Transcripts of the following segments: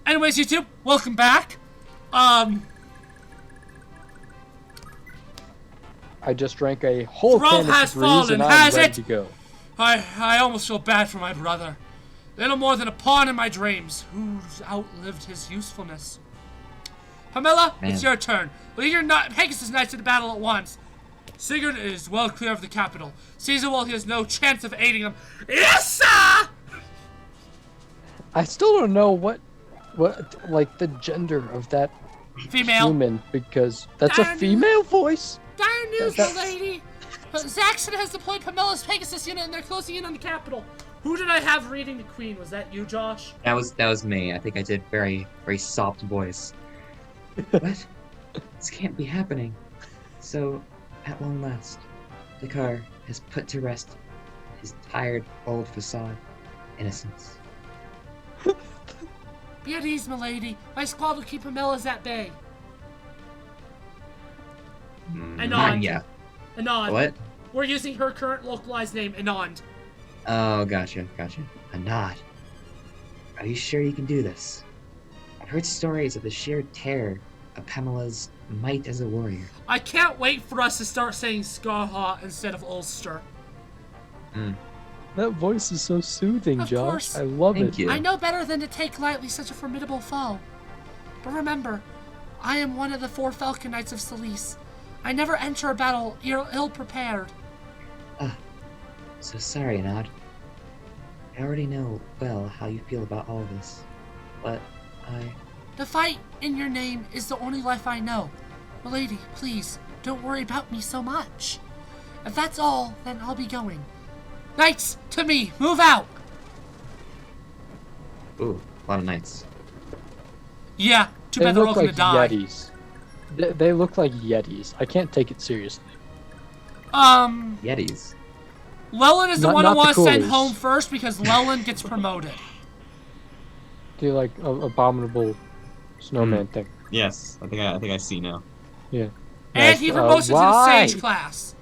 Anyways, YouTube, welcome back. I just drank a whole Throne can of has Febreze fallen, and I'm has ready it? to go. I almost feel bad for my brother. Little more than a pawn in my dreams, who's outlived his usefulness. Pamela, it's your turn. Lead your Pegasus Knights into battle at once. Sigurd is well clear of the capital. Caesar, while he has no chance of aiding him. Yes, sir! I still don't know what, like, the gender of that Female. human, because that's a female voice. Dire news, my lady! Zaxxon has deployed Pamela's Pegasus unit and they're closing in on the capital. Who did I have reading the Queen? Was that you, Josh? That was me. I think I did very soft voice. What? This can't be happening. So, at long last, the car has put to rest his tired old facade innocence. Be at ease, milady. My squad will keep Pamela's at bay. Anand. Yeah. Anand. What? We're using her current localized name, Anand. Oh, gotcha. A nod. Are you sure you can do this? I've heard stories of the sheer terror of Pamela's might as a warrior. I can't wait for us to start saying Scarha instead of Ulster. That voice is so soothing, Of Josh. course. I love Thank it. you. I know better than to take lightly such a formidable foe. But remember, I am one of the 4 Falcon Knights of Celice. I never enter a battle ill-prepared. So sorry, Nod. I already know well how you feel about all this, but The fight in your name is the only life I know. Milady, please, don't worry about me so much. If that's all, then I'll be going. Knights, to me, move out! Ooh, a lot of knights. Yeah, too They bad they're all look gonna like die. yetis. They look like yetis. I can't take it seriously. Yetis. Llewellyn is the Not- one I not the want to send coolers. home first because Llewellyn gets promoted. Do like abominable snowman thing. Yes, I think I see now. Yeah. And he promotes to the why? Sage class.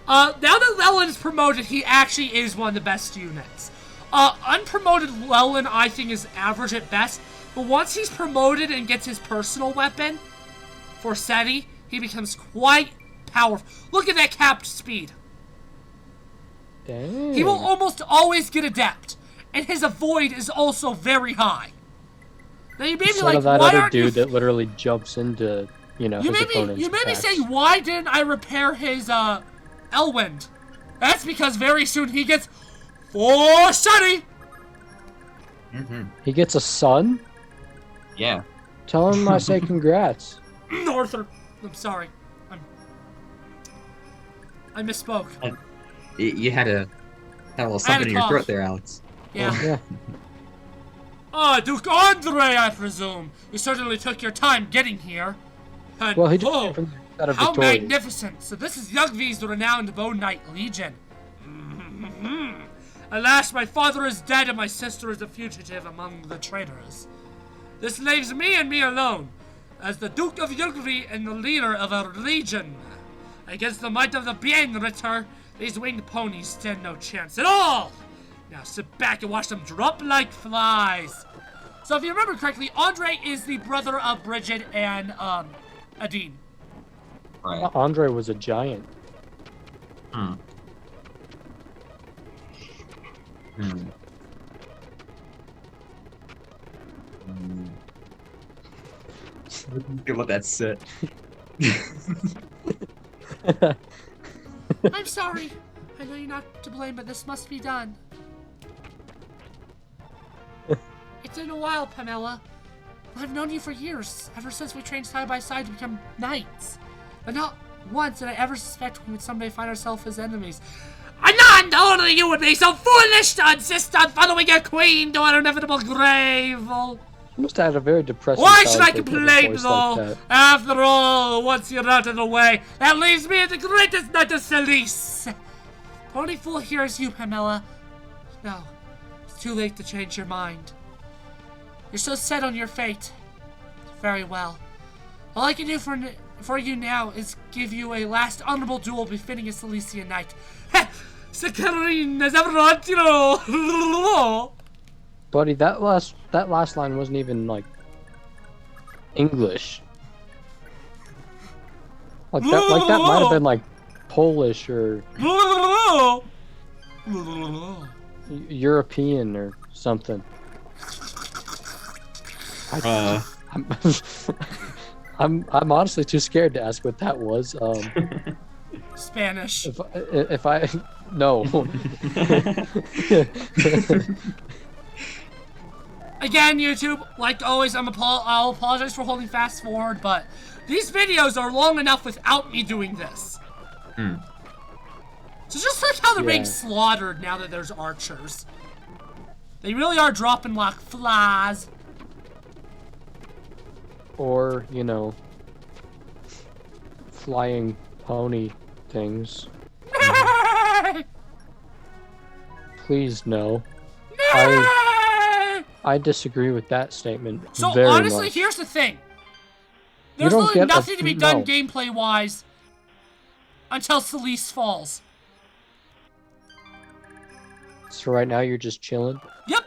Now that Llewellyn is promoted, he actually is one of the best units. Unpromoted Llewellyn, I think, is average at best. But once he's promoted and gets his personal weapon for Seti, he becomes quite powerful. Look at that capped speed. Dang. He will almost always get adept. And his avoid is also very high. Now you may be Instead like, of that why other aren't you... dude that literally jumps into, his opponent's You may be attacks. saying, why didn't I repair his, Elwind? That's because very soon he gets 4 Seti! He gets a son? Yeah. Tell him I say congrats. Arthur, I'm sorry. I misspoke. You had a little I had something a in your cough. throat there, Alex. Yeah. Yeah. Duke Andre, I presume. You certainly took your time getting here. And, Well, he just came from out of how Victoria. magnificent! So this is Yugvi's the renowned Bone Knight Legion. Alas, my father is dead and my sister is a fugitive among the traitors. This leaves me and me alone, as the Duke of Yugvi and the leader of a legion. Against the might of the Bien Ritter, these winged ponies stand no chance at all! Now sit back and watch them drop like flies. So if you remember correctly, Andre is the brother of Bridget and, Adine. Right. Andre was a giant. Good let that sit. I'm sorry. I know you're not to blame, but this must be done. It's been a while, Pamela. I've known you for years, ever since we trained side by side to become knights. But not once did I ever suspect we would someday find ourselves as enemies. Anand, only you would be so foolish to insist on following your queen to her inevitable grave. You must have had a very depressing Why should I childhood with a complain, voice though? like that. After all, once you're out of the way, that leaves me as the greatest knight of Celice. The only fool here is you, Pamela. No, it's too late to change your mind. You're so set on your fate. Very well. All I can do for you now is give you a last honorable duel befitting a Cilician knight. Saccharine as ever, you know. buddy, that last line wasn't even like English. Like that might have been like Polish or European or something. I'm honestly too scared to ask what that was. Spanish. If I no. Again, YouTube, like always, I'll apologize for holding fast forward, but these videos are long enough without me doing this. So just like how they're being slaughtered now that there's archers. They really are dropping like flies. Or, you know, flying pony things. Please no. I disagree with that statement. So very honestly, much. here's the thing. You There's don't really get nothing to be done no. gameplay-wise until Celeste falls. So right now you're just chilling? Yep.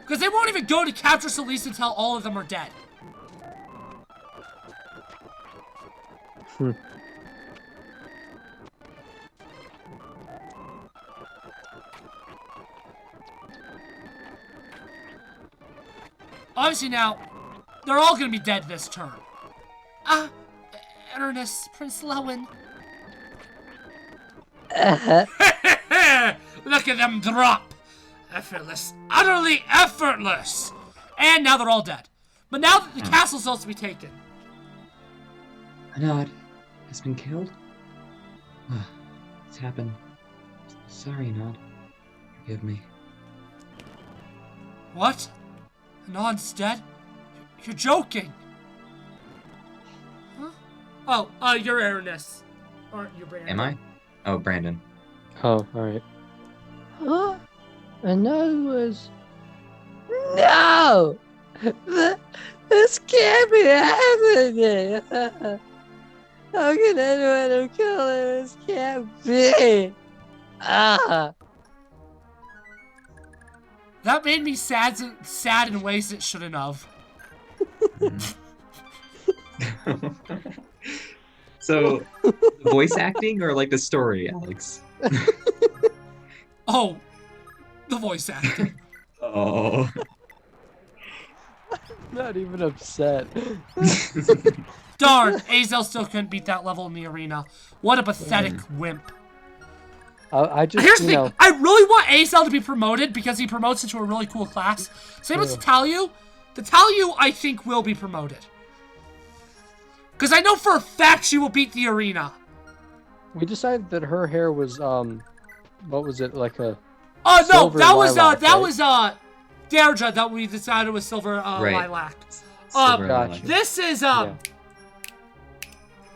Because they won't even go to capture Celeste until all of them are dead. Obviously now, they're all gonna be dead this turn. Ernest, Prince Lowen. Look at them drop. Effortless. Utterly effortless. And now they're all dead. But now that the castle's supposed to be taken. Anod has been killed? It's happened. Sorry, Anod. Forgive me. What? Anod's dead? You're joking. Huh? Oh, you're Ernest. Aren't you, Brandon? Am I? Oh, Brandon. Oh, alright. Huh? Another was... No! This can't be happening! How can anyone have killed him? This can't be! That made me sad in ways it shouldn't have. So, voice acting or like the story, Alex? Oh, the voice acting. Oh. Not even upset. Darn, Azel still couldn't beat that level in the arena. What a pathetic wimp. I just, Here's the you thing, know... I really want Azel to be promoted because he promotes into a really cool class. Same with Tatalyu. Tatalyu, I think, will be promoted. Because I know for a fact she will beat the arena. We decided that her hair was, what was it, like a... Oh, no, silver that was, lilac, that right? was, Deirdre that we decided was silver, Right. lilac. Silver Gotcha. lilac. This is, Yeah.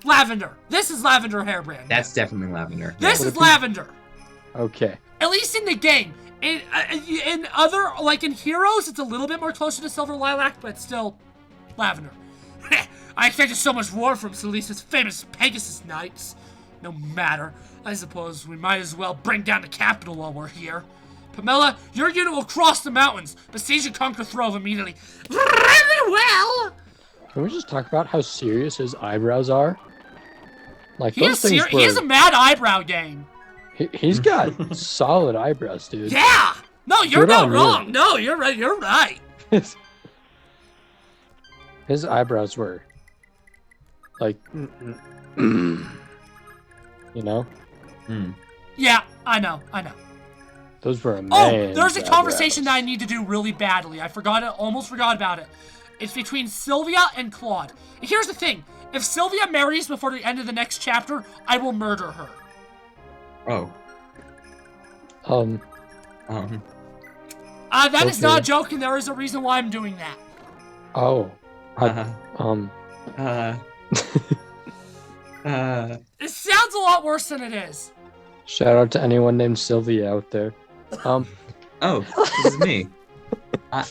lavender. This is lavender hairbrand. That's definitely lavender. This What is if you- lavender. Okay. At least in the game. In other, like in Heroes, it's a little bit more closer to silver lilac, but still lavender. I expected so much more from Celeste's famous Pegasus Knights. No matter. I suppose we might as well bring down the capital while we're here. Pamela, your unit will cross the mountains. Besiege and conquer Throve immediately. Really well! Can we just talk about how serious his eyebrows are? Like, He those things were... he has a mad eyebrow game. He's got solid eyebrows, dude. Yeah! No, you're Good not on you. wrong. No, you're right. You're right. His eyebrows were... like... you know? Yeah, I know. Those were a Oh, man's there's a conversation that I eyebrows. need to do really badly. I forgot it. Almost forgot about it. It's between Sylvia and Claude. And here's the thing. If Sylvia marries before the end of the next chapter, I will murder her. Oh. That is not a Okay. joke, and there is a reason why I'm doing that. Oh. It sounds a lot worse than it is. Shout out to anyone named Sylvia out there. Oh, this is me.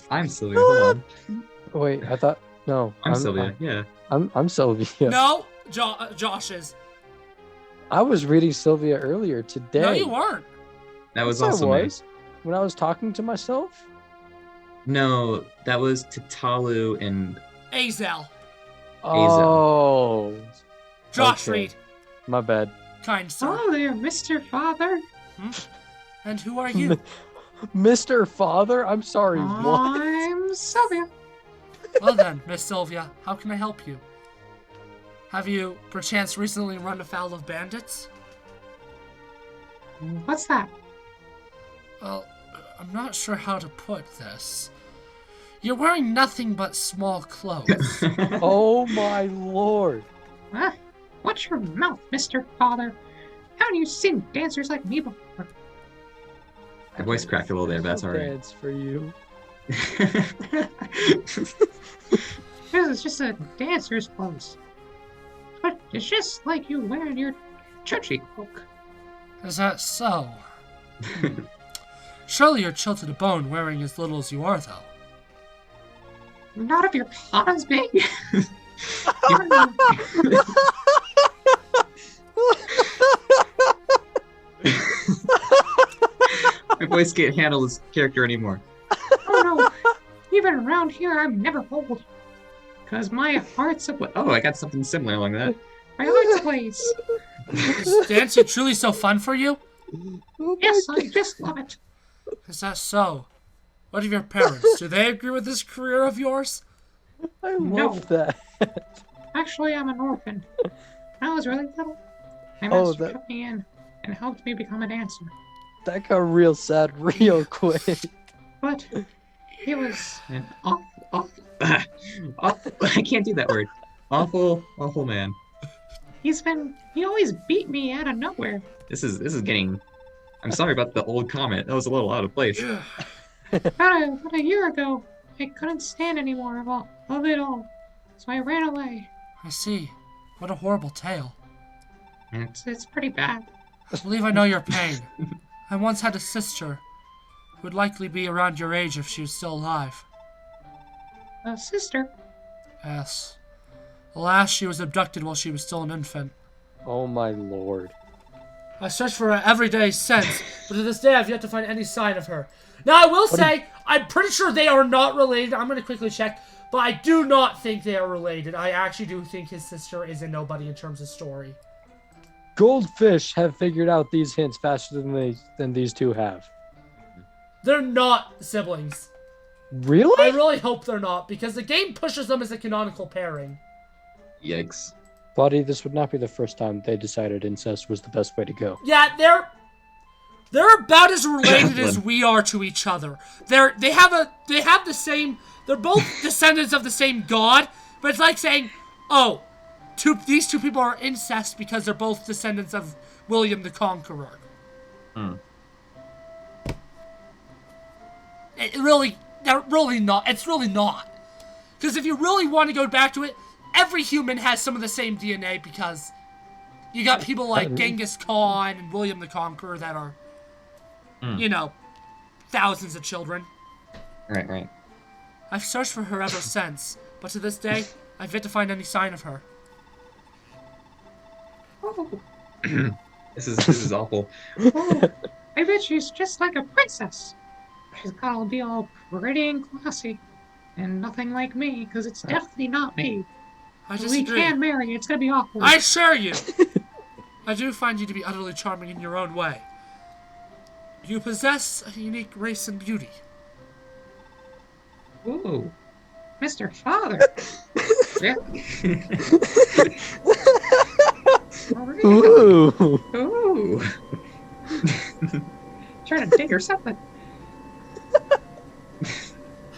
I'm Sylvia. Hold on. Wait, I thought... No. I'm Sylvia. Yeah. I'm Sylvia. No, Josh is. I was reading Sylvia earlier today. No, you weren't. That was Yes, I also me. was. when I was talking to myself? No, that was Tatalu and Azel. Oh. Josh Okay. Reed. My bad. Kind sir. Hello there, Mr. Father. And who are you? Mr. Father? I'm sorry, what? I'm Sylvia. Well then, Miss Sylvia, how can I help you? Have you, perchance, recently run afoul of bandits? What's that? Well, I'm not sure how to put this. You're wearing nothing but small clothes. Oh my lord. Huh? Watch your mouth, Mr. Father. Haven't you seen dancers like me before? My voice cracked a little bit, but that's I'll alright. dance for you. This is just a dancer's clothes. But it's just like you wearing your churchy cloak. Is that so? Surely you're chilled to the bone wearing as little as you are, though. Not if your papa's big. My voice can't handle this character anymore. Oh no, even around here I'm never old. Cause my heart's a Oh, I got something similar along that. my heart's a place. Is dancing truly so fun for you? Oh Yes, my I just love it. Is that so? What of your parents? Do they agree with this career of yours? I love that. Actually, I'm an orphan. When I was really little, my Oh, master that- took me in and helped me become a dancer. That got real sad real quick. But he was Awful. I can't do that word. Awful man. he always beat me out of nowhere. This is getting. I'm sorry about the old comment. That was a little out of place. About a year ago, I couldn't stand anymore of it all. So I ran away. I see. What a horrible tale. It's pretty bad. I believe I know your pain. I once had a sister who would likely be around your age if she was still alive. A sister. Yes. Alas, she was abducted while she was still an infant. Oh my lord. I searched for her every day since, but to this day I've yet to find any sign of her. Now I will say, I'm pretty sure they are not related. I'm going to quickly check, but I do not think they are related. I actually do think his sister is a nobody in terms of story. Goldfish have figured out these hints faster than these two have. They're not siblings. Really? I really hope they're not, because the game pushes them as a canonical pairing. Yikes. Buddy, this would not be the first time they decided incest was the best way to go. Yeah, they're about as related as we are to each other. They have the same. They're both descendants of the same god, but it's like saying, oh, these two people are incest because they're both descendants of William the Conqueror. Hmm. They're really not. It's really not. Because if you really want to go back to it, every human has some of the same DNA because you got people like Genghis Khan and William the Conqueror that are, thousands of children. Right. I've searched for her ever since, but to this day, I've yet to find any sign of her. Oh, This is awful. oh, I bet she's just like a princess. She's gotta be all pretty and classy. And nothing like me, because it's definitely not me. I We disagree. can't marry, it's gonna be awkward. I assure you, I do find you to be utterly charming in your own way. You possess a unique grace and beauty. Ooh, Mr. Father. Yeah. Ooh. Ooh. Trying to dig or something.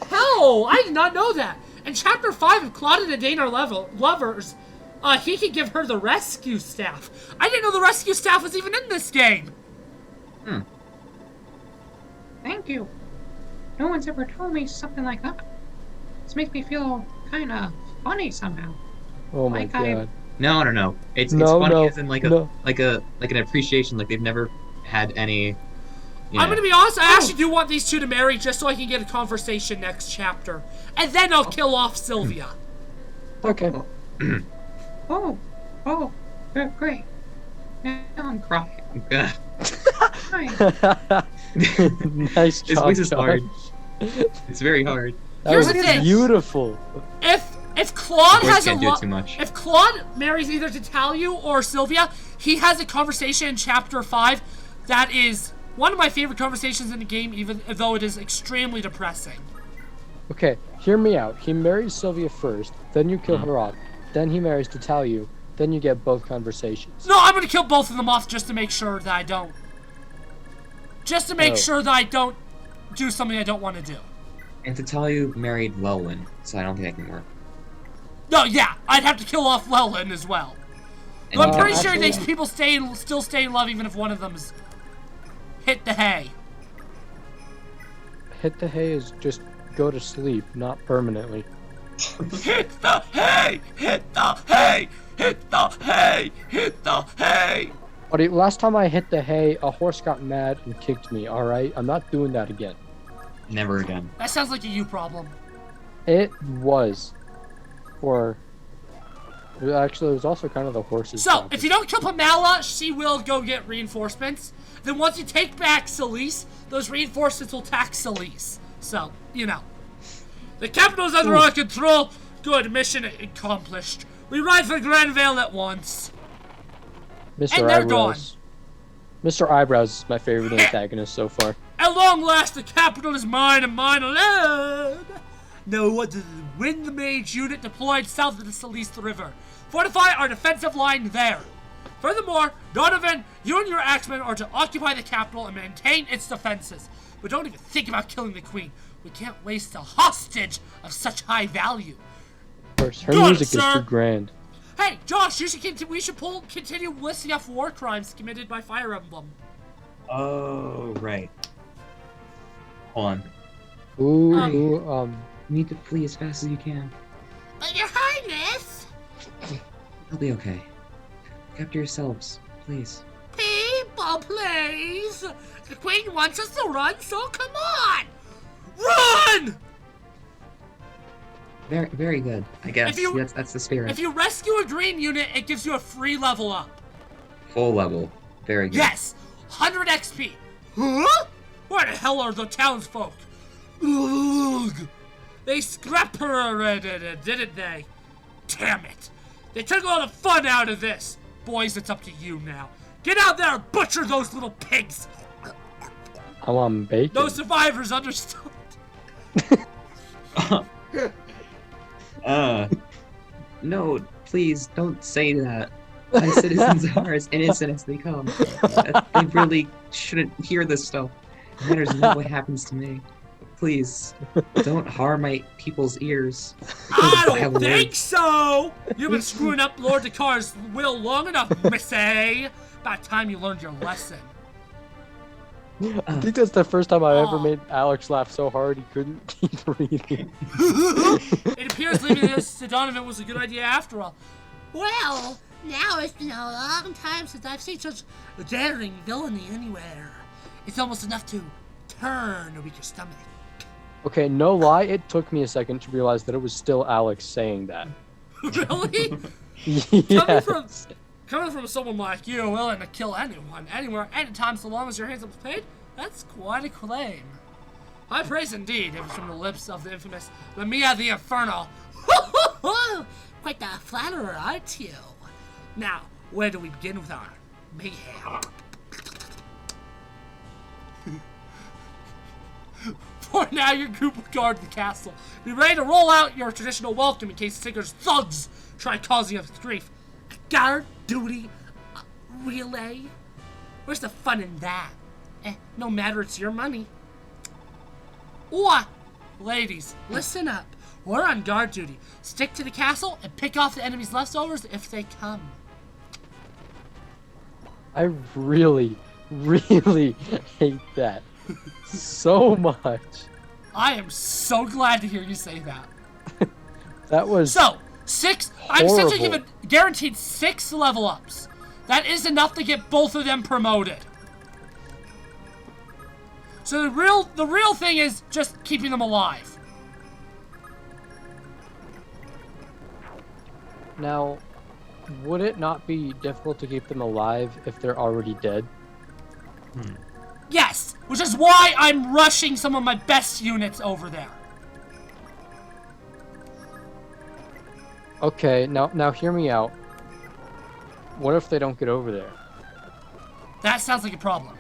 Hell, I did not know that. In Chapter 5 of Claude and Dane are lovers, he can give her the rescue staff. I didn't know the rescue staff was even in this game. Thank you. No one's ever told me something like that. This makes me feel kind of funny somehow. Oh my Like I- god. No. It's No, funny no, as in like no. an appreciation, like they've never had any. I'm gonna be honest, I actually do want these two to marry just so I can get a conversation next chapter. And then I'll kill off Sylvia. Okay. Oh, great. Now I'm crying. Ugh. Fine. Nice His job, voice is Josh. hard. It's very hard. That Here's was the thing. beautiful. If Claude Voice has a can't do it too much. if Claude marries either Tatalu or Sylvia, he has a conversation in chapter 5 that is one of my favorite conversations in the game, even though it is extremely depressing. Okay, hear me out. He marries Sylvia first, then you kill her off, then he marries Tatalu, then you get both conversations. No, I'm gonna kill both of them off just to make sure that I don't. Just to make Oh. sure that I don't do something I don't want to do. And Tatalu married Lelwyn, so I don't think that can work. No, yeah, I'd have to kill off Lelyn as well. And But I'm Well, pretty sure actually- these people still stay in love even if one of them's hit the hay. Hit the hay is just go to sleep, not permanently. Hit the hay! Hit the hay! Hit the hay! Hit the hay! Buddy, last time I hit the hay, a horse got mad and kicked me, alright? I'm not doing that again. Never again. That sounds like a you problem. It was. Or... Actually, it was also kind of the horse's So, job. if you don't kill Pamela, she will go get reinforcements. Then once you take back Celise, those reinforcements will attack Celise. So, you know. The capital is under our control. Good, mission accomplished. We ride for Granville at once. Mr. and they're Eyebrows. Mr. Eyebrows is my favorite antagonist so far. At long last, the capital is mine and mine alone. Now, what does the Wind Mage unit deployed south of the Celeste River? Fortify our defensive line there. Furthermore, Donovan, you and your axemen are to occupy the capital and maintain its defenses. But don't even think about killing the queen. We can't waste a hostage of such high value. Of course, her Good, music is sir. too grand. Hey, Josh, we should continue listing off war crimes committed by Fire Emblem. Oh, right. Hold on. Ooh, You need to flee as fast as you can. But Your Highness! I'll be okay. Look after yourselves, please. People, please! The queen wants us to run, so come on! Run! Very, very good. I guess If you- that's the spirit. If you rescue a green unit, it gives you a free level up. Full level. Very good. Yes! 100 XP! Huh? Where the hell are the townsfolk? Ugh. They scrapped her, didn't they? Damn it! They took all the fun out of this! Boys, it's up to you now. Get out there and butcher those little pigs! I want bacon. No survivors understood. No, please don't say that. My citizens are as innocent as they come. They really shouldn't hear this stuff. It matters not what happens to me. Please, don't harm my people's ears. I Vile don't think words. so! You've been screwing up Lord Dakar's will long enough, Missy! About time you learned your lesson. I think that's the first time I ever Aw. made Alex laugh so hard he couldn't keep reading. It appears leaving this to Donovan was a good idea after all. Well, now it's been a long time since I've seen such daring villainy anywhere. It's almost enough to turn a weaker stomach. Okay, no lie, it took me a second to realize that it was still Alex saying that. Really? Yes. Coming from someone like you, willing to kill anyone, anywhere, anytime, so long as your handsome paid, that's quite a claim. High praise indeed, if it's from the lips of the infamous Lamia the Infernal. Quite the flatterer, aren't you? Now, where do we begin with our mayhem? For now, your group will guard the castle. Be ready to roll out your traditional welcome in case Tigger's thugs try causing us grief. A guard duty relay? Where's the fun in that? No matter, it's your money. Ooh, ladies, listen up. We're on guard duty. Stick to the castle and pick off the enemy's leftovers if they come. I really, really hate that so much. I am so glad to hear you say that. That was So, 6. I'm essentially horrible. given guaranteed 6 level ups. That is enough to get both of them promoted. So the real thing is just keeping them alive. Now, would it not be difficult to keep them alive if they're already dead? Yes, Which is why I'm rushing some of my best units over there. Okay, now hear me out. What if they don't get over there? That sounds like a problem.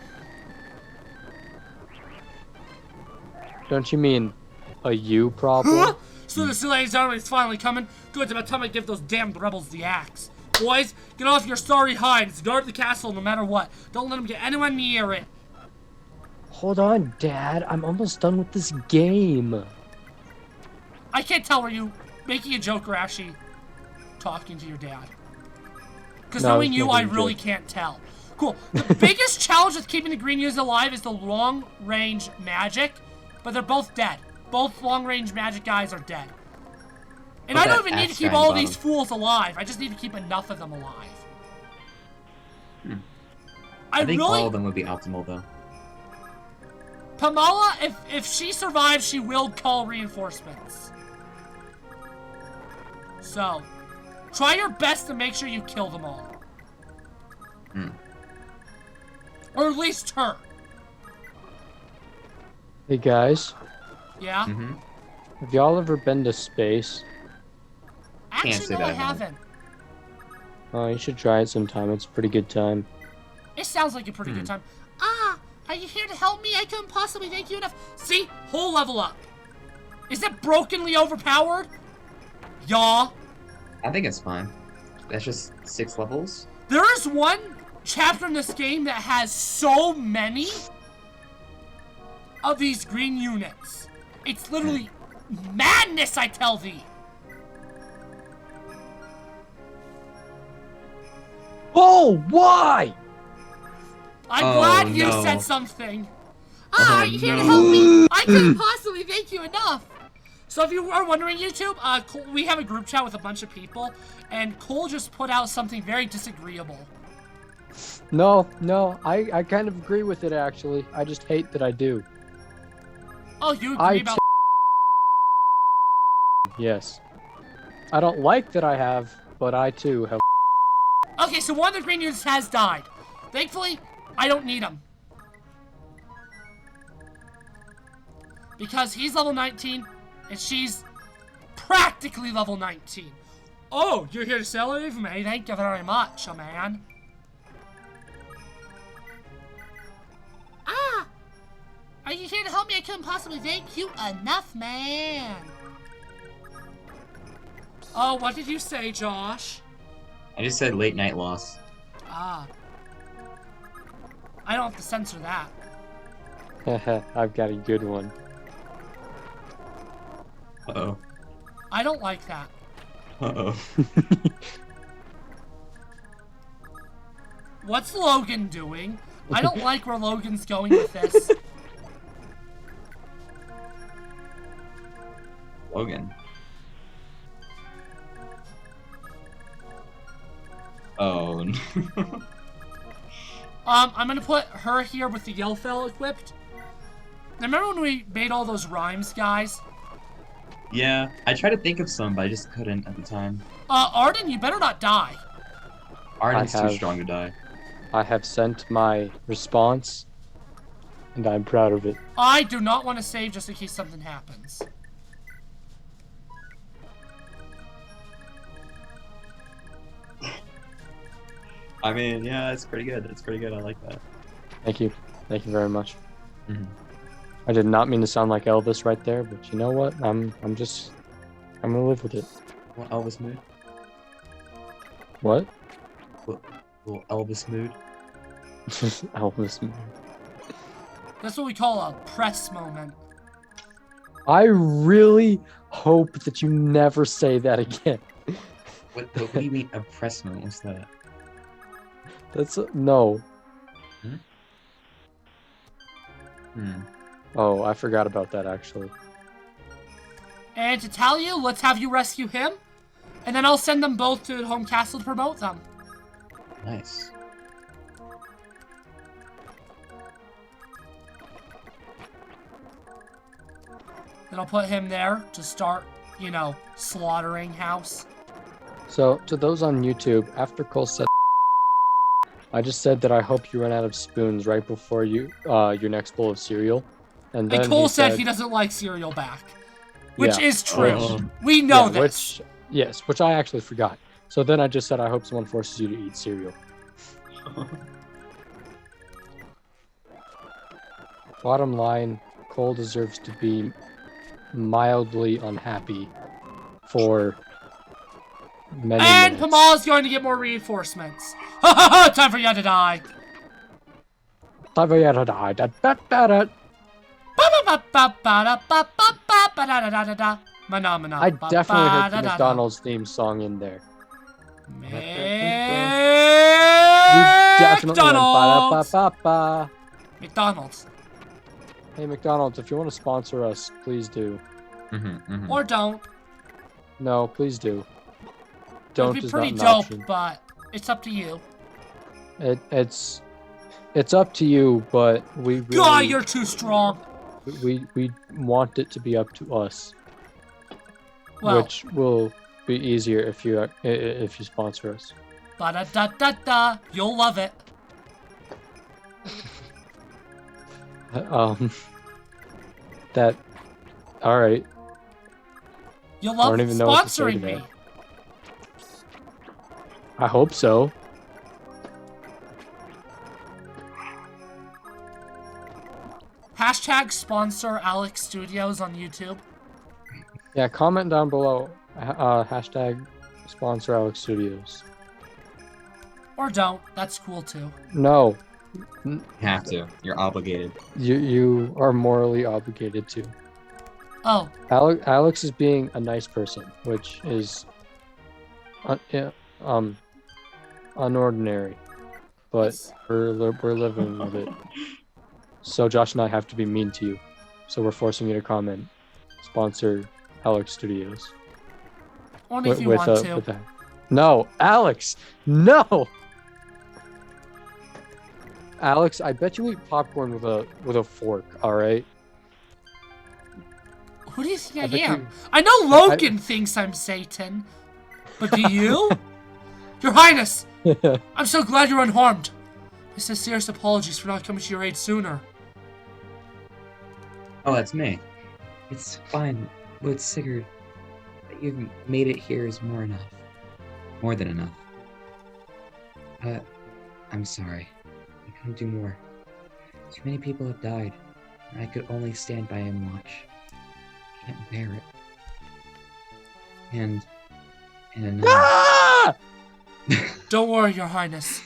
Don't you mean a you problem? Huh? So the Selane's army is finally coming. Good, it's about time I give those damned rebels the axe. Boys, get off your sorry hinds. Guard the castle no matter what. Don't let them get anyone near it. Hold on, Dad. I'm almost done with this game. I can't tell, were you making a joke or actually talking to your dad? Because No, I was knowing you, making I a really joke. can't tell. Cool. The biggest challenge with keeping the green units alive is the long-range magic, but they're both dead. Both long-range magic guys are dead. And Put I don't that even need to axe keep guy all in the these fools alive. I just need to keep enough of them alive. I think really... all of them would be optimal, though. Pamela, if she survives, she will call reinforcements. So, try your best to make sure you kill them all. Or at least her. Hey guys, Yeah? Mm-hmm. have y'all ever been to space? Can't Actually, say no, that I I have. haven't. Oh, you should try it sometime. It's a pretty good time. It sounds like a pretty good time. Ah, are you here to help me? I couldn't possibly thank you enough. See? Whole level up. Is it brokenly overpowered? Yeah. I think it's fine. That's just 6 levels. There is one chapter in this game that has so many of these green units. It's literally madness, I tell thee. Oh, why? I'm Oh, glad you no. said something. Ah, Oh, are you here to no. help me? I couldn't possibly thank you enough. So if you are wondering, YouTube, Cole, we have a group chat with a bunch of people, and Cole just put out something very disagreeable. No, I kind of agree with it actually. I just hate that I do. Oh, you agree I about... Yes. I don't like that I have, but I too have. Okay, so one of the green units has died. Thankfully, I don't need him. Because he's level 19, and she's practically level 19. Oh, you're here to celebrate me? Thank you very much, man. Ah! Are you here to help me? I couldn't possibly thank you enough, man. Oh, what did you say, Josh? I just said late night loss. Ah. I don't have to censor that. I've got a good one. Uh-oh. I don't like that. Uh-oh. What's Logan doing? I don't like where Logan's going with this. Logan. Oh, no. I'm gonna put her here with the Yellfell equipped. Now, remember when we made all those rhymes, guys? Yeah, I tried to think of some, but I just couldn't at the time. Arden, you better not die. Arden's too have- strong to die. I have sent my response, and I'm proud of it. I do not want to save just in case something happens. I mean, yeah, it's pretty good. It's pretty good. I like that. Thank you. Thank you very much. Mhm. I did not mean to sound like Elvis right there, but you know what? I'm gonna live with it. What Elvis mood? What? Little Elvis mood. Elvis. That's what we call a press moment. I really hope that you never say that again. What do you mean oppressment? What's that? That's no. Hmm. Oh, I forgot about that actually. And to tell you, let's have you rescue him. And then I'll send them both to the home castle to promote them. Nice. Then I'll put him there to start, you know, slaughtering house. So to those on YouTube, after Cole said, I just said that I hope you run out of spoons right before your next bowl of cereal. And then Cole said he doesn't like cereal back. Which Yeah, is true. which- We know this. Which I actually forgot. So then I just said I hope someone forces you to eat cereal. Bottom line, Cole deserves to be mildly unhappy for many And minutes. Pamal's going to get more reinforcements. Ha ha ha! Time for you to die. I definitely heard the McDonald's theme song in there. You definitely went McDonald's. ba-da-ba-ba-ba. McDonald's. Hey McDonald's, if you want to sponsor us, please do. Or don't. No, please do. It'd Don't be is pretty not an dope, option. but it's up to you. It's up to you, but we really, God, you're too strong. we want it to be up to us, Well, which will be easier if you sponsor us. ba-da-da-da-da. You'll love it. That. All right. You'll love don't even know what to say to sponsoring me. that. I hope so. Hashtag sponsor Alex Studios on YouTube. Yeah, comment down below. Hashtag sponsor Alex Studios. Or don't. That's cool too. No, You have to. You're obligated. you are morally obligated to. Oh, Alex is being a nice person, which is unordinary, but we're living with it. So Josh and I have to be mean to you. So we're forcing you to comment. Sponsor Alex Studios. only if you want to. No, Alex, no. Alex, I bet you eat popcorn with a fork. All right. Who do you think I bet am? you- I know Logan thinks I'm Satan. But do you? Your Highness, I'm so glad you're unharmed. My sincerest apologies for not coming to your aid sooner. Oh, that's me. It's fine, Lord Sigurd. That you've made it here is more enough. More than enough. But I'm sorry. I couldn't do more. Too many people have died, and I could only stand by and watch. I can't bear it. And Ah! Don't worry, Your Highness.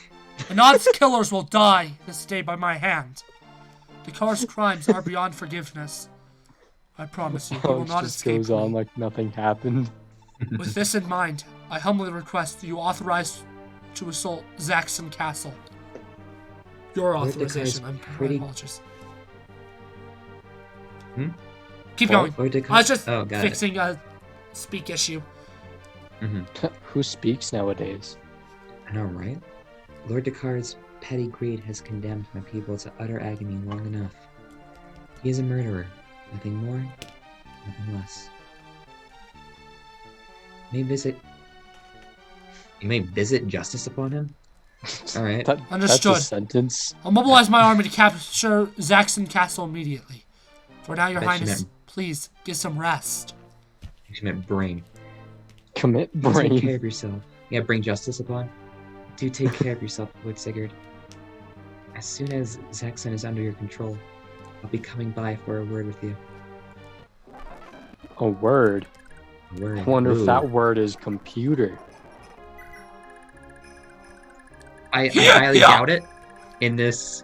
Anod's killers will die this day by my hand. Dakar's crimes are beyond forgiveness. I promise you, he will Alex not just escape goes on me. like nothing happened. With this in mind, I humbly request that you authorize to assault Zaxxon Castle. Your Lord Dakar's authorization. I'm pretty- apologies. Hmm? Keep Lord going. Dakar- I was just Oh, got it. fixing a speak issue. Who speaks nowadays? I know, right? Lord Dakar's petty greed has condemned my people to utter agony long enough. He is a murderer. Nothing more, nothing less. You may visit justice upon him? Alright. Understood. That's a sentence. I'll mobilize my army to capture Zaxxon Castle immediately. For now, Your Bet you Highness, didn't. please get some rest. You meant brain. Commit Take care brain. of yourself. Yeah, bring justice upon. Do take care of yourself, Lord Sigurd. As soon as Zaxxon is under your control, I'll be coming by for a word with you. A word. A word. I wonder Ooh. if that word is computer. I highly doubt it in this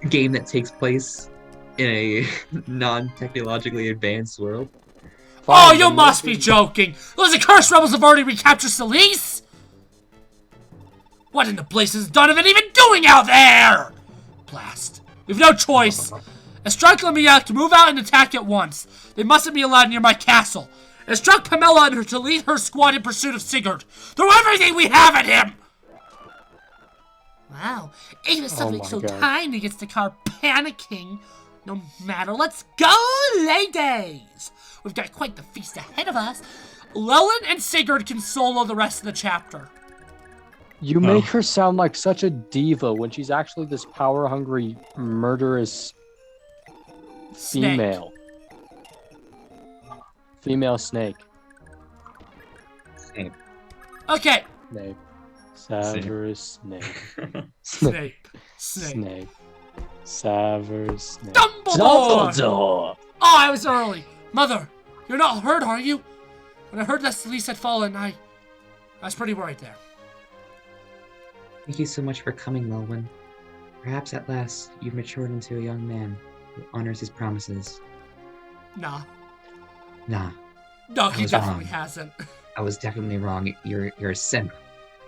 game that takes place in a non-technologically advanced world. Oh, you must be joking! Those accursed rebels have already recaptured Celise? What in the blazes is Donovan even doing out there? Blast. We've no choice. Instruct Lemiak to move out and attack at once. They mustn't be allowed near my castle. Instruct Pamela and her to lead her squad in pursuit of Sigurd. Throw everything we have at him! Wow, even something my so God. tiny gets the car panicking. No matter, let's go, ladies! We've got quite the feast ahead of us. Lelyn and Sigurd can solo the rest of the chapter. You make her sound like such a diva when she's actually this power-hungry, murderous Snake. female. Female snake. Snape. Okay. Snape. Severus Snape. Snape. Snape. Snape. Severus Snape. Dumbledore! Dumbledore! Oh, I was early. Mother, you're not hurt, are you? When I heard that Celeste had fallen, I was pretty worried there. Thank you so much for coming, Melwyn. Perhaps at last you've matured into a young man who honors his promises. Nah. Nah, No, he was definitely wrong. hasn't. I was definitely wrong. You're a simp.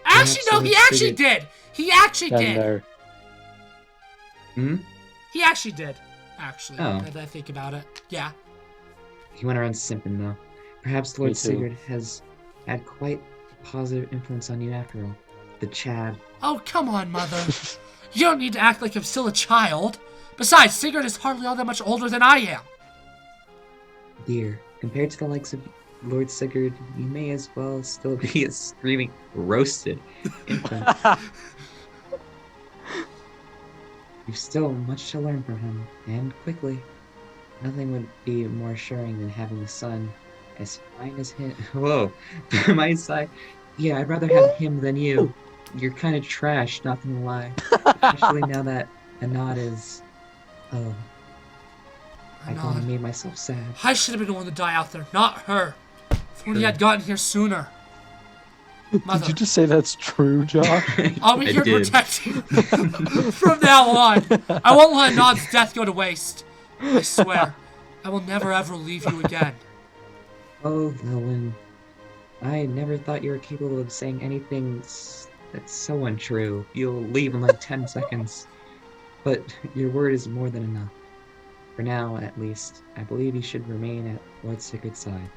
Actually, no, he Perhaps actually did. He actually Then did. there. Hmm? He actually did. Actually, Oh. now that I think about it. Yeah. He went around simping, though. Perhaps Me Lord too. Sigurd has had quite a positive influence on you after all. The Chad. Oh, come on, Mother. You don't need to act like I'm still a child. Besides, Sigurd is hardly all that much older than I am. Dear, compared to the likes of Lord Sigurd, you may as well still be a screaming, roasted infant. You've still much to learn from him, and quickly. Nothing would be more assuring than having a son as fine as him. Whoa, my side. Yeah, I'd rather have him than you. You're kind of trash, not gonna lie. Especially now that Anad is. Oh, I Anad. kinda made myself sad. I should have been the one to die out there, not her. If only I'd gotten here sooner. Mother, Did you just say that's true, Josh? I'll be I here did. protecting you from now on. I won't let Anad's death go to waste. I swear, I will never ever leave you again. Oh, Melwyn. I never thought you were capable of saying anything that's so untrue. You'll leave in like 10 seconds. But your word is more than enough. For now, at least, I believe you should remain at Lord Sigurd's side.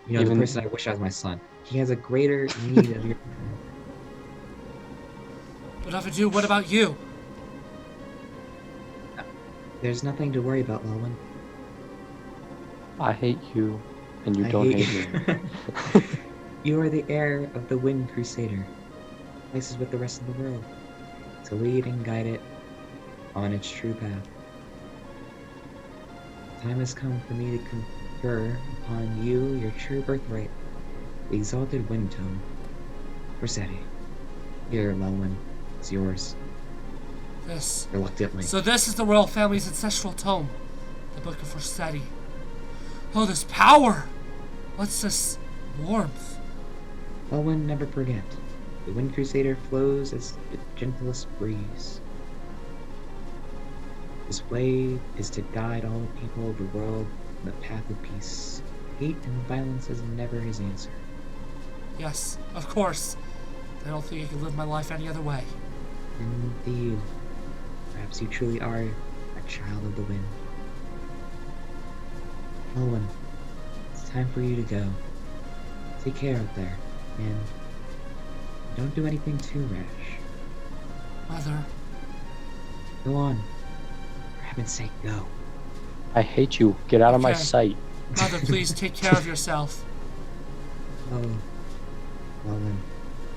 You know, Even- the person I wish I was my son. He has a greater need of your... Whatever I do, what about you? There's nothing to worry about, Melwyn. I hate you, and you I don't hate me. You are the heir of the Wind Crusader. Places with the rest of the world. To lead and guide it on its true path. Time has come for me to confer upon you your true birthright, the exalted Wind Tome. Rossetti. Here, Melwyn. It's yours. This. Reluctantly. So this is the royal family's ancestral tome, the Book of Rossetti. Oh, this power! What's this warmth? Melwyn, never forget. The Wind Crusader flows as the gentlest breeze. His way is to guide all the people of the world on the path of peace. Hate and violence is never his answer. Yes, of course. I don't think I could live my life any other way. Indeed. Perhaps you truly are a child of the wind. Melwyn, it's time for you to go. Take care out there, and don't do anything too rash. Mother, Go on. For heaven's sake, go. I hate you. Get out of my Okay. sight. Mother, please take care of yourself. Oh, Melwyn.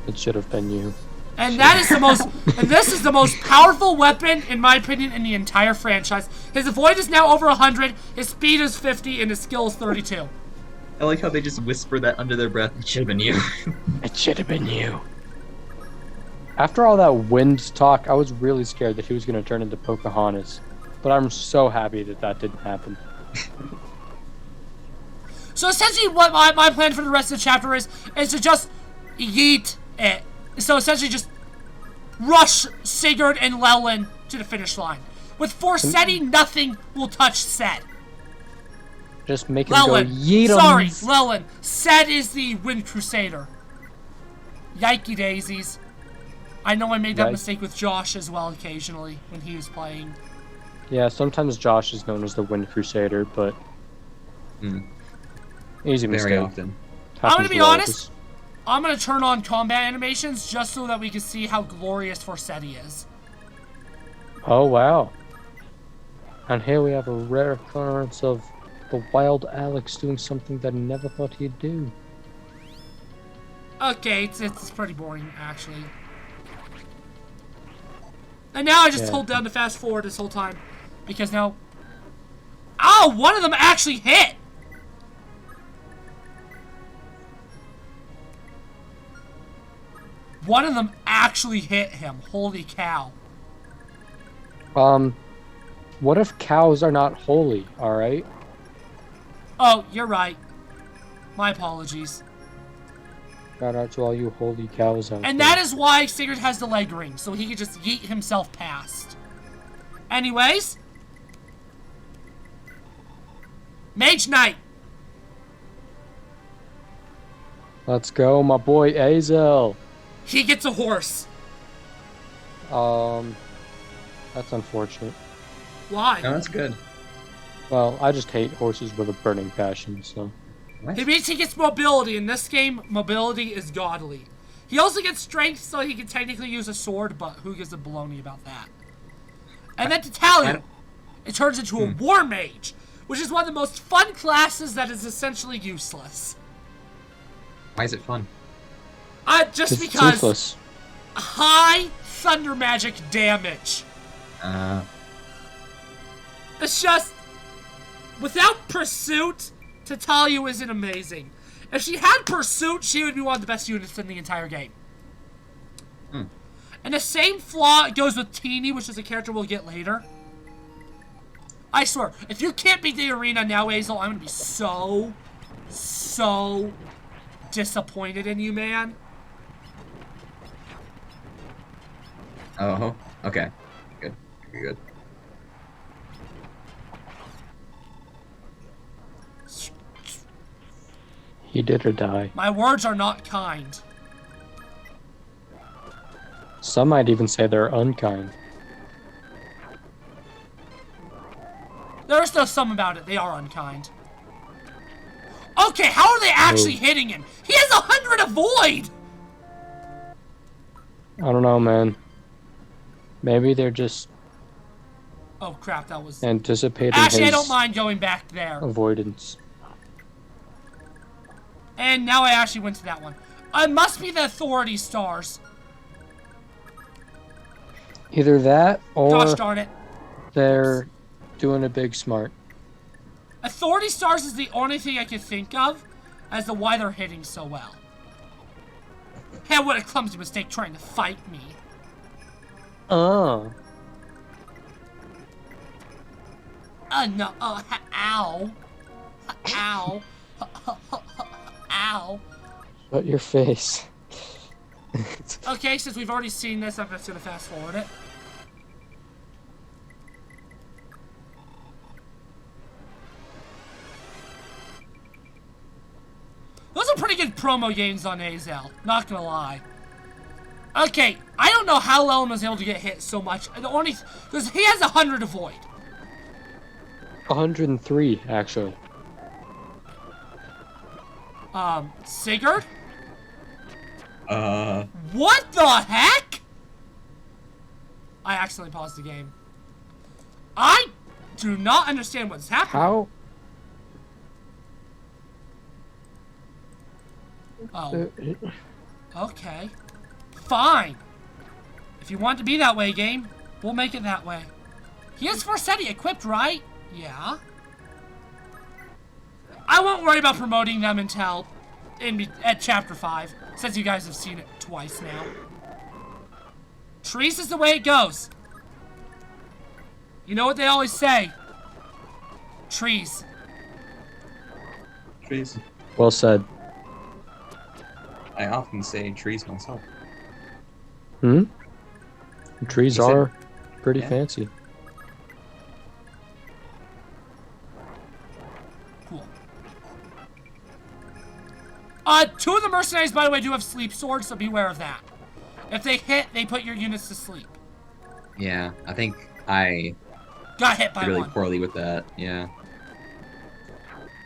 It should have been you. And that is the most, and this is the most powerful weapon, in my opinion, in the entire franchise. His avoid is now over 100, his speed is 50, and his skill is 32. I like how they just whisper that under their breath. It should have been you. It should have been you. After all that wind talk, I was really scared that he was going to turn into Pocahontas. But I'm so happy that that didn't happen. So essentially what my plan for the rest of the chapter is to just yeet it. So essentially just rush Sigurd and Lelwyn to the finish line. With Forsetti, nothing will touch Sed. Just make him go Lelwyn. yeet 'em. Sorry, Lelwyn. Sed is the Wind Crusader. Yikey daisies. I know I made that Yike. mistake with Josh as well occasionally when he was playing. Yeah, sometimes Josh is known as the Wind Crusader, but easy mistake. Very often. I'm gonna Happens be with all of honest. us. I'm gonna turn on combat animations just so that we can see how glorious Forsetti is. Oh, wow. And here we have a rare occurrence of the wild Alex doing something that he never thought he'd do. Okay, it's pretty boring actually. And now I just Yeah. hold down to fast forward this whole time. Because now... Oh, one of them actually hit! One of them actually hit him. Holy cow. What if cows are not holy, alright? Oh, you're right. My apologies. Shout out to all you holy cows out And there. that is why Sigurd has the leg ring, so he can just yeet himself past. Anyways. Mage Knight. Let's go, my boy Azel. He gets a horse. That's unfortunate. Why? No, that's good. Well, I just hate horses with a burning passion, so. What? It means he gets mobility. In this game, mobility is godly. He also gets strength, so he can technically use a sword, but who gives a baloney about that? And then to tell you, it turns into a war mage, which is one of the most fun classes that is essentially useless. Why is it fun? Just It's because useless. high thunder magic damage. It's just, without pursuit, Tatalia isn't amazing. If she had pursuit, she would be one of the best units in the entire game. And the same flaw goes with Teeny, which is a character we'll get later. I swear, if you can't beat the arena now, Azel, I'm gonna be so disappointed in you, man. Oh, okay. Good. Good. He did or die. My words are not kind. Some might even say they're unkind. There's no some about it. They are unkind. Okay, how are they actually hitting him? He has 100 avoid! I don't know, man. Maybe they're just Oh crap, that was... anticipating Actually, I his don't mind going back there. avoidance. And now I actually went to that one. It must be the authority stars. Either that Gosh or darn it. they're doing a big smart. Authority stars is the only thing I can think of as to why they're hitting so well. Hey, what a clumsy mistake trying to fight me. Oh. No, ow. Ow. Ow. Shut your face. Okay, since we've already seen this, I'm just gonna fast forward it. Those are pretty good promo games on Azel, not gonna lie. Okay, I don't know how Lellum was able to get hit so much. The only, because he has 100 avoid. 103, actually. Sigurd? Uh, What the heck? I accidentally paused the game. I do not understand what's happening. How? Oh, okay. Fine. If you want to be that way, game, we'll make it that way. He has Forseti equipped, right? Yeah. I won't worry about promoting them until at chapter 5, since you guys have seen it twice now. Trees is the way it goes. You know what they always say? Trees. trees. Well said. I often say trees myself. Trees You said- are pretty Yeah. fancy. Cool. Two of the mercenaries, by the way, do have sleep swords, so beware of that. If they hit, they put your units to sleep. Yeah, I think I Got hit by did really one. poorly with that. Yeah.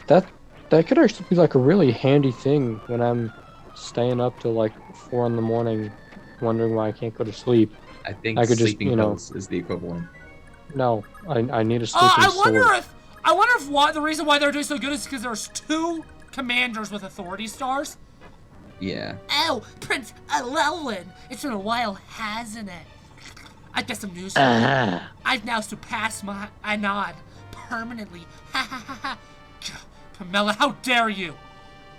That could actually be like a really handy thing when I'm staying up till like 4 in the morning, wondering why I can't go to sleep. I think I could just, sleeping you know- pills is the equivalent. No, I need a sleeping I wonder sword. if why the reason why they're doing so good is because there's 2 commanders with authority stars. Yeah. Oh, Prince Llewellyn, it's been a while, hasn't it? I've got some news for you. I've now surpassed my Anod permanently. Ha ha ha ha. Pamela, how dare you?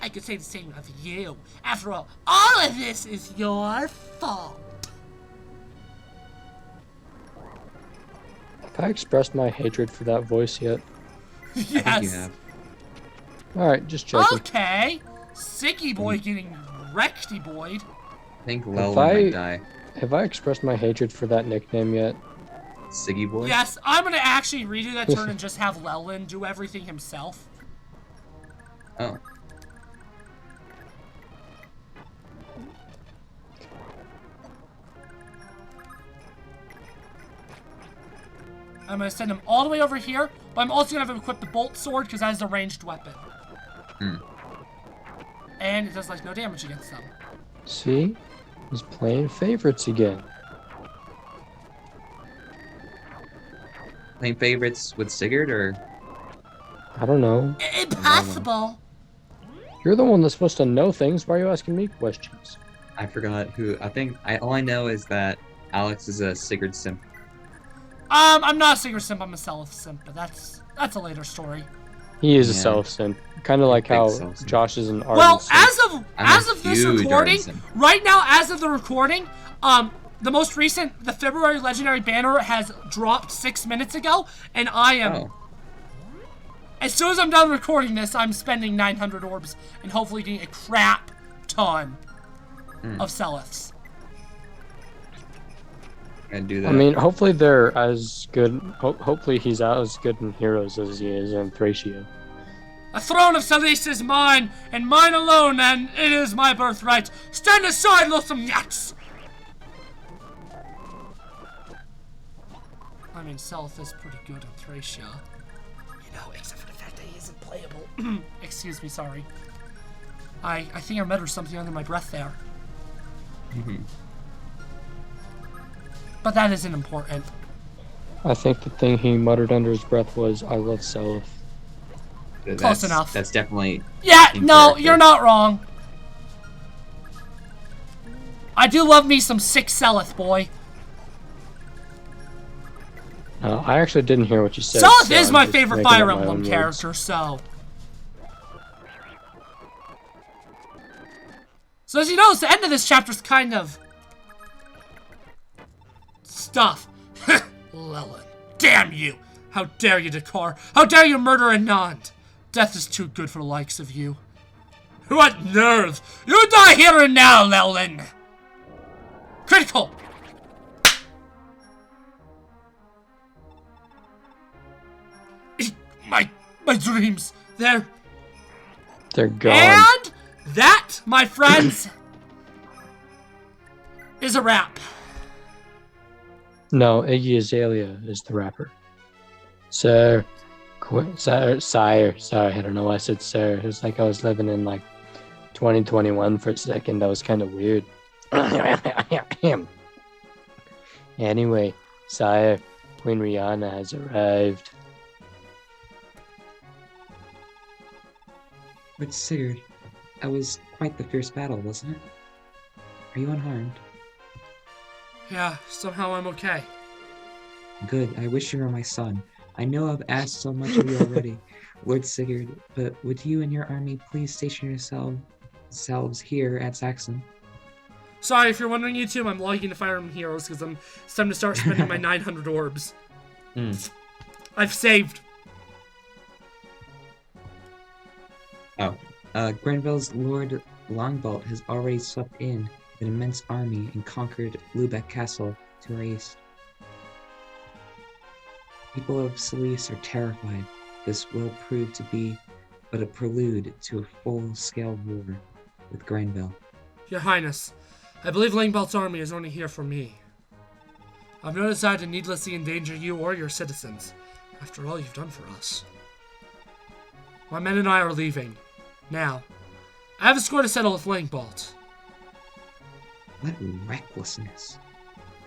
I could say the same of you. After all of this is your fault. Have I expressed my hatred for that voice yet? I think you Yes. have. Alright, just checking. Okay. Sicky boy getting wreckedy boyed. I think If Lelwyn I- might die. Have I expressed my hatred for that nickname yet? Siggy boy? Yes, I'm gonna actually redo that turn and just have Lelwyn do everything himself. Oh. I'm gonna send him all the way over here, but I'm also gonna have him equip the bolt sword because that is a ranged weapon. Hmm. And it does like no damage against them. See? He's playing favorites again. Playing favorites with Sigurd or? I don't know. Impossible. You're the one that's supposed to know things. Why are you asking me questions? I forgot who. All I know is that Alex is a Sigurd simp. I'm not a Sigurd simp, I'm a Self simp, but that's a later story. He is a Yeah. self-simp. Kind of like Big how self-simp. Josh is an artist. Well, simp. as of this huge recording, Arden simp. right now, as of the recording, the most recent, the February Legendary banner has dropped 6 minutes ago, and I am, Oh. as soon as I'm done recording this, I'm spending 900 orbs and hopefully getting a crap ton of Seliths. Gonna do that. I mean, hopefully they're as good. Hopefully he's as good in Heroes as he is in Thracia. The throne of Selith is mine, and mine alone, and it is my birthright. Stand aside, loathsome yaks! I mean, Selith is pretty good in Thracia. You know, except for the fact that he isn't playable. Excuse me, sorry. I think I muttered something under my breath there. But that isn't important. I think the thing he muttered under his breath was, "I love Selith." Close enough. That's definitely. Yeah, In no, character. you're not wrong. I do love me some sick Selith, boy. I actually didn't hear what you said. Selith so is I'm my just favorite making Fire up my Emblem own words. character, so. So as you notice, the end of this chapter is kind of stuff. Lelyn, damn you! How dare you, Dakar? How dare you murder Anand? Death is too good for the likes of you. What nerve! You die here and now, Lelyn! Critical! My dreams, they're They're gone. And that, my friends, is a wrap. No, Iggy Azalea is the rapper. Sir, sire. Sorry, I don't know why I said sir. It was like I was living in like 2021 for a second. That was kind of weird. Anyway, sire, Queen Rihanna has arrived. But Sigurd, that was quite the fierce battle, wasn't it? Are you unharmed? Yeah, somehow I'm okay. Good, I wish you were my son. I know I've asked so much of you already, Lord Sigurd, but would you and your army please station yourselves here at Saxon? Sorry, if you're wondering, YouTube, I'm logging to Fire Emblem Heroes because it's time to start spending my 900 orbs. I've saved. Grenville's Lord Longbolt has already swept in an immense army and conquered Lubeck Castle to our east. People of Selise are terrified. This will prove to be but a prelude to a full-scale war with Grenville. Your Highness, I believe Langbolt's army is only here for me. I've no desire to needlessly endanger you or your citizens, after all you've done for us. My men and I are leaving. Now, I have a score to settle with Langbolt. What recklessness!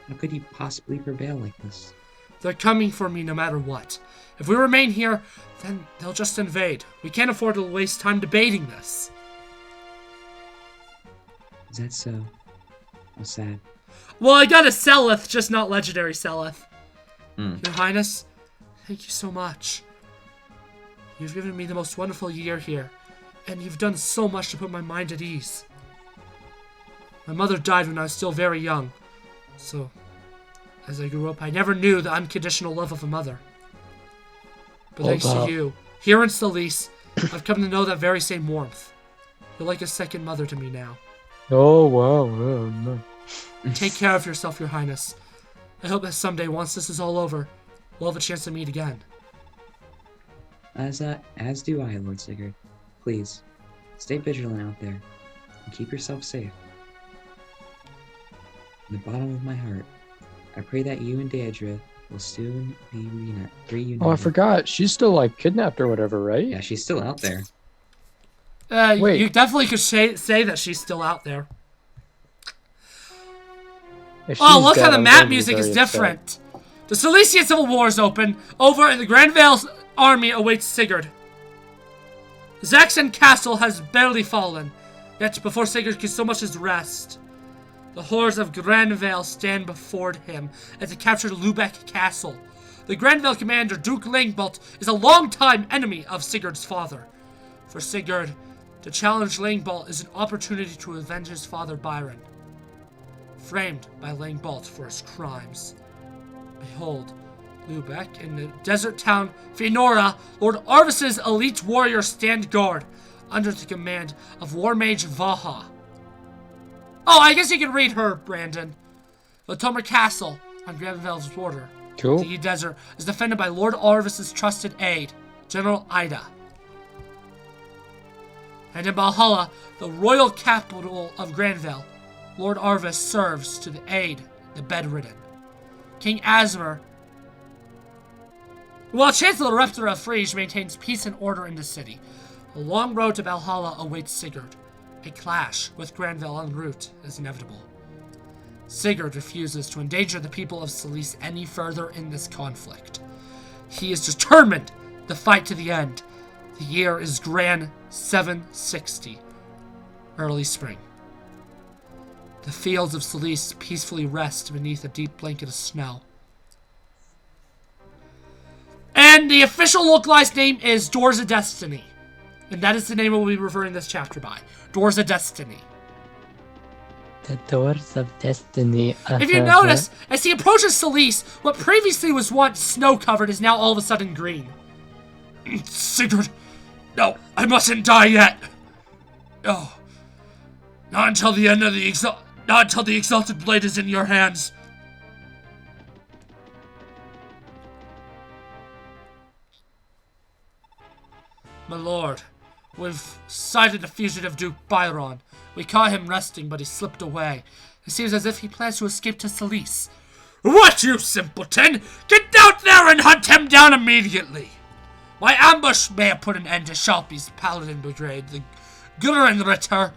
How could you possibly prevail like this? They're coming for me no matter what. If we remain here, then they'll just invade. We can't afford to waste time debating this. Is that so? How sad. Well, I got a Seleth, just not legendary Seleth. Mm. Your Highness, thank you so much. You've given me the most wonderful year here, and you've done so much to put my mind at ease. My mother died when I was still very young, so as I grew up, I never knew the unconditional love of a mother. But thanks to you, here in Solis, I've come to know that very same warmth. You're like a second mother to me now. Oh, wow. Oh, no. Take care of yourself, Your Highness. I hope that someday, once this is all over, we'll have a chance to meet again. As do I, Lord Sigurd. Please, stay vigilant out there, and keep yourself safe. In the bottom of my heart, I pray that you and Daedra will soon be reunited. Oh, I forgot. She's still, like, kidnapped or whatever, right? Yeah, she's still out there. Wait. You definitely could say that she's still out there. If Oh, she's look dead, how the I'm map going to be music is very upset. different. The Silesian Civil War is open. Over, and the Grand Vale's army awaits Sigurd. Zaxxon Castle has barely fallen, yet before Sigurd can so much as rest, the hordes of Granvale stand before him as they capture Lubeck Castle. The Granvale commander, Duke Langbolt, is a longtime enemy of Sigurd's father. For Sigurd, to challenge Langbolt is an opportunity to avenge his father Byron, framed by Langbolt for his crimes. Behold, Lubeck, in the desert town Fëanora, Lord Arvis's elite warriors stand guard, under the command of War Mage Vaha. Oh, I guess you can read her, Brandon. Latomer Castle, on Granvale's border. Cool. The desert is defended by Lord Arvis's trusted aide, General Ida. And in Valhalla, the royal capital of Granvale, Lord Arvis serves to the aid the bedridden. King Asmer, while Chancellor Reptor of Frege maintains peace and order in the city, a long road to Valhalla awaits Sigurd. A clash with Granvale en route is inevitable. Sigurd refuses to endanger the people of Solis any further in this conflict. He is determined to fight to the end. The year is Gran 760, early spring. The fields of Solis peacefully rest beneath a deep blanket of snow. And the official localized name is Doors of Destiny. And that is the name we'll be referring this chapter by. Doors of Destiny. The Doors of Destiny. If you notice, as he approaches Solis, what previously was once snow-covered is now all of a sudden green. Sigurd, no, I mustn't die yet. No, not until the end of not until the exalted blade is in your hands. My lord, we've sighted the fugitive Duke Byron. We caught him resting, but he slipped away. It seems as if he plans to escape to Solis. What, you simpleton! Get out there and hunt him down immediately! My ambush may have put an end to Shalpi's paladin brigade, the Gurrenritter,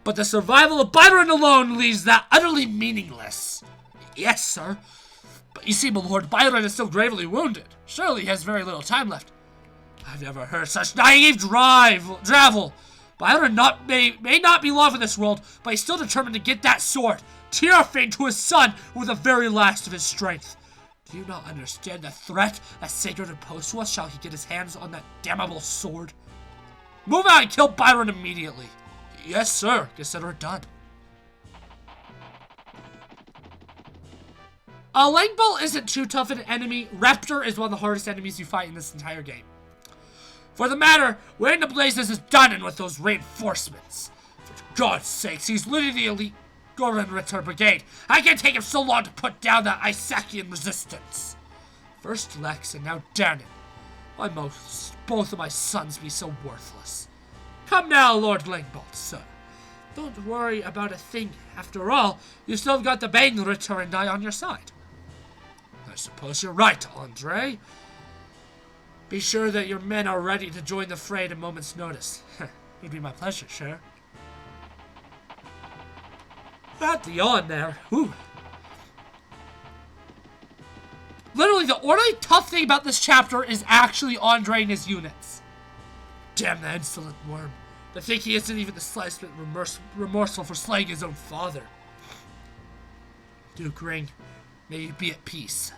but the survival of Byron alone leaves that utterly meaningless. Yes, sir. But you see, my lord, Byron is still gravely wounded. Surely he has very little time left. I've never heard such naive drivel. Byron may not be long for this world, but he's still determined to get that sword, Tearfane, to his son with the very last of his strength. Do you not understand the threat that Sigurd imposed to us? Shall he get his hands on that damnable sword? Move out and kill Byron immediately. Yes, sir. Consider it done. Langbolt isn't too tough an enemy. Raptor is one of the hardest enemies you fight in this entire game. For the matter, when the Blazes is done and with those reinforcements. For God's sakes, he's literally the elite Gurrenritter brigade. I can't take him so long to put down that Isaacyan resistance. First Lex and now Danon. Why must both of my sons be so worthless? Come now, Lord Langbolt, sir. Don't worry about a thing. After all, you still have got the Bainritter and I on your side. I suppose you're right, Andre. Be sure that your men are ready to join the fray at a moment's notice. It'd be my pleasure, sure. Not the on there. Ooh. Literally, the only tough thing about this chapter is actually Andre and his units. Damn that insolent worm. To think he isn't even the slightest bit remorseful for slaying his own father. Duke Ring, may you be at peace.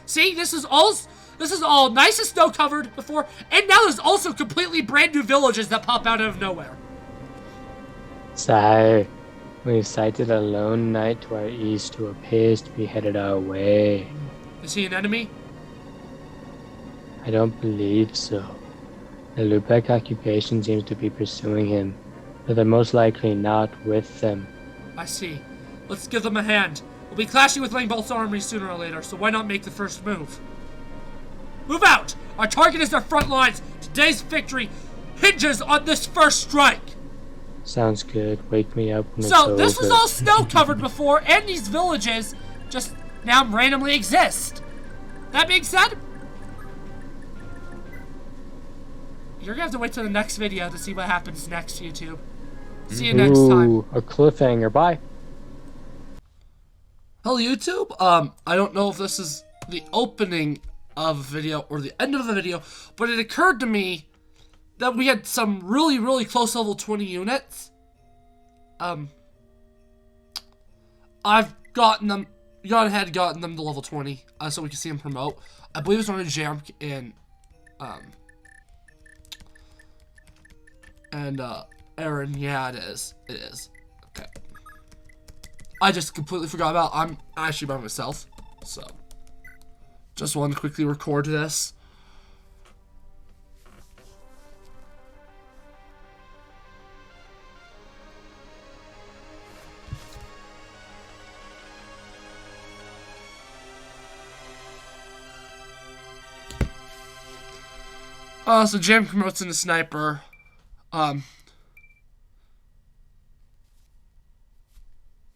See, this is all nice and snow covered before, and now there's also completely brand new villages that pop out of nowhere. Sire, we've sighted a lone knight to our east who appears to be headed our way. Is he an enemy? I don't believe so. The Lubeck occupation seems to be pursuing him, but they're most likely not with them. I see. Let's give them a hand. We'll be clashing with Langbolt's army sooner or later, so why not make the first move? Move out! Our target is their front lines. Today's victory hinges on this first strike. Sounds good. Wake me up when it's So, over. this was all snow-covered before, and these villages just now randomly exist. That being said, you're gonna have to wait till the next video to see what happens next, YouTube. See you next time. Ooh, a cliffhanger. Bye. Hello, YouTube. I don't know if this is the opening of a video or the end of the video, but it occurred to me that we had some really, really close level 20 units. I've gotten them, gone ahead and gotten them to level 20, so we can see them promote. I believe it's on a jam in, Aaron, yeah, it is. It is. Okay. I just completely forgot about, I'm actually by myself, so. Just wanted to quickly record this. So Jam promotes into sniper. Not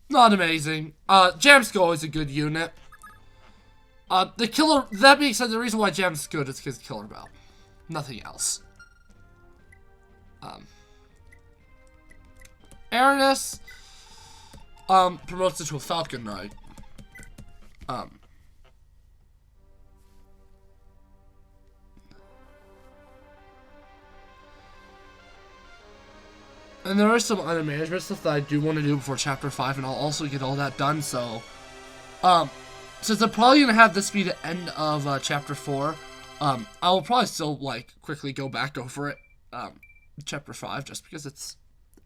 amazing. Jam's always a good unit. The killer, that being said, the reason why Jam's good is because killer bell. Nothing else. Aranus, promotes it to a Falcon Knight. And there is some other management stuff that I do want to do before Chapter 5, and I'll also get all that done, so... since I'm probably going to have this be the end of, Chapter 4, I will probably still, like, quickly go back over it, Chapter 5, just because it's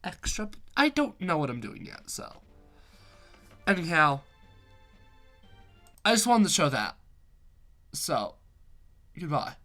extra... I don't know what I'm doing yet, so... Anyhow... I just wanted to show that. So... Goodbye.